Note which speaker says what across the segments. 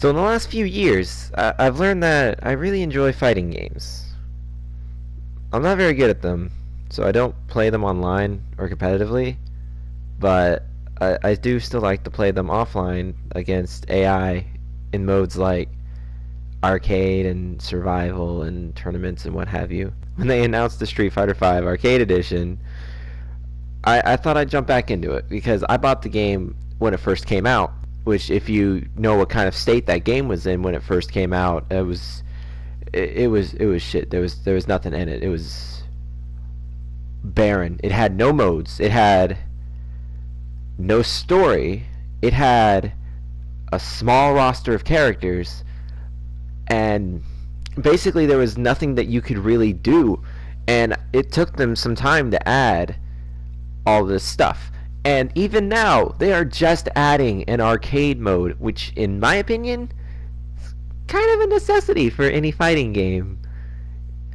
Speaker 1: So in the last few years, I've learned that I really enjoy fighting games. I'm not very good at them, so I don't play them online or competitively, but I do still like to play them offline against AI in modes like arcade and survival and tournaments and what have you. When they announced the Street Fighter V Arcade Edition, I thought I'd jump back into it because I bought the game when it first came out. Which, if you know what kind of state that game was in when it first came out, it was shit. There was nothing in it. It was barren. It had no modes. It had no story. It had a small roster of characters, and basically there was nothing that you could really do. And it took them some time to add all this stuff. And even now, they are just adding an arcade mode, which, in my opinion, is kind of a necessity for any fighting game.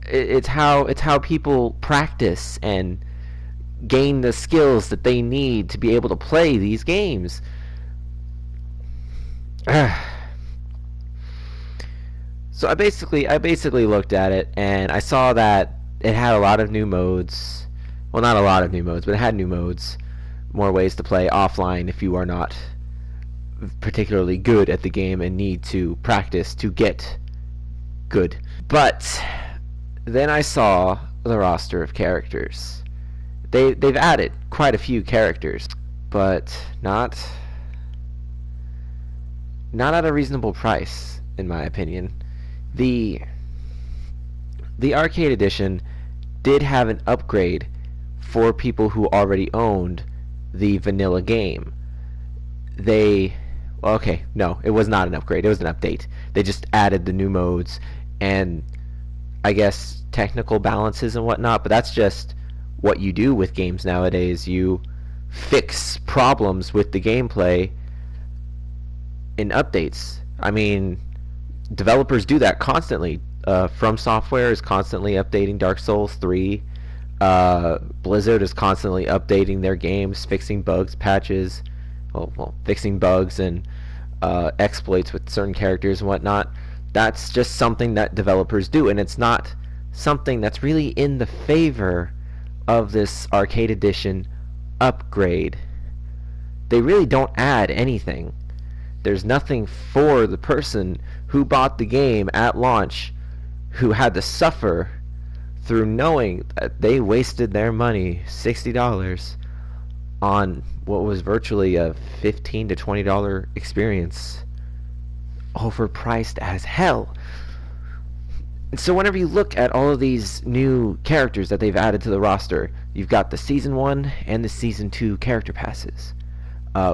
Speaker 1: It's how people practice and gain the skills that they need to be able to play these games. So I basically looked at it and I saw that it had a lot of new modes. Well, not a lot of new modes, but it had new modes, more ways to play offline if you are not particularly good at the game and need to practice to get good. But then I saw the roster of characters. They've added quite a few characters, but not at a reasonable price, in my opinion. The the arcade edition did have an upgrade for people who already owned the vanilla game. They well, okay, no, it was not an upgrade. It was an update. They just added the new modes and I guess technical balances and whatnot, but that's just what you do with games nowadays. You fix problems with the gameplay in updates. I mean, developers do that constantly. From Software is constantly updating Dark Souls 3. Blizzard is constantly updating their games, fixing bugs, patches, fixing bugs and exploits with certain characters and whatnot. That's just something that developers do, and it's not something that's really in the favor of this arcade edition upgrade. They really don't add anything. There's nothing for the person who bought the game at launch who had to suffer through knowing that they wasted their money, $60, on what was virtually a $15 to $20 experience, overpriced as hell. And so whenever you look at all of these new characters that they've added to the roster, you've got the Season 1 and the Season 2 character passes,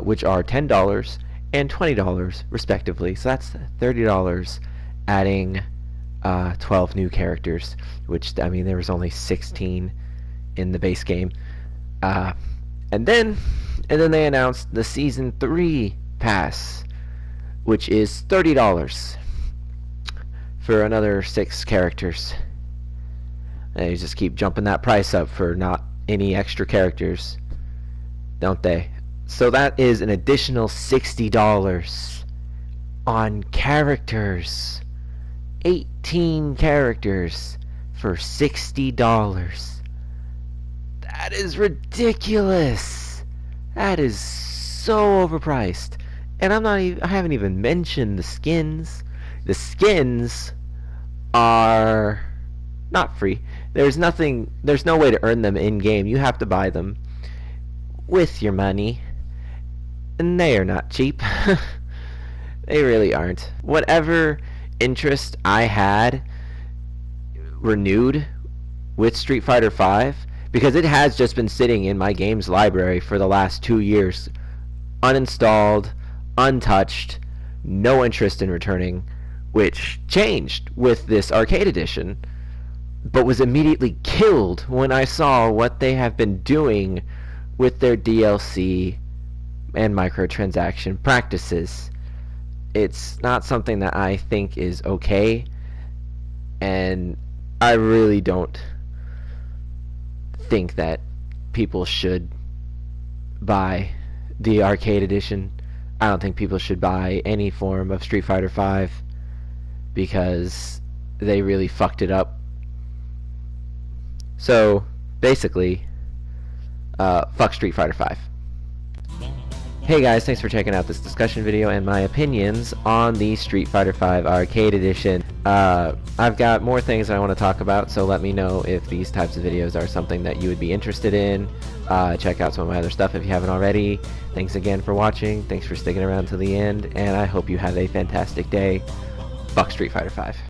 Speaker 1: which are $10 and $20 respectively. So that's $30, adding 12 new characters, which, I mean, there was only 16 in the base game. And then they announced the Season 3 pass, which is $30 for another 6 characters. They just keep jumping that price up for not any extra characters, don't they? So that is an additional $60 on characters. 18 characters for $60. That is ridiculous. That is so overpriced. And I haven't even mentioned the skins. The skins are not free. There's no way to earn them in game. You have to buy them with your money. And they are not cheap. They really aren't. Whatever interest I had renewed with Street Fighter V, because it has just been sitting in my games library for the last 2 years, uninstalled, untouched, no interest in returning, which changed with this arcade edition, but was immediately killed when I saw what they have been doing with their DLC and microtransaction practices. It's not something that I think is okay, and I really don't think that people should buy the arcade edition. I don't think people should buy any form of Street Fighter V because they really fucked it up. So basically, fuck Street Fighter V. Hey guys, thanks for checking out this discussion video and my opinions on the Street Fighter V Arcade Edition. I've got more things I want to talk about, so let me know if these types of videos are something that you would be interested in. Check out some of my other stuff if you haven't already. Thanks again for watching, thanks for sticking around to the end, and I hope you have a fantastic day. Fuck Street Fighter V.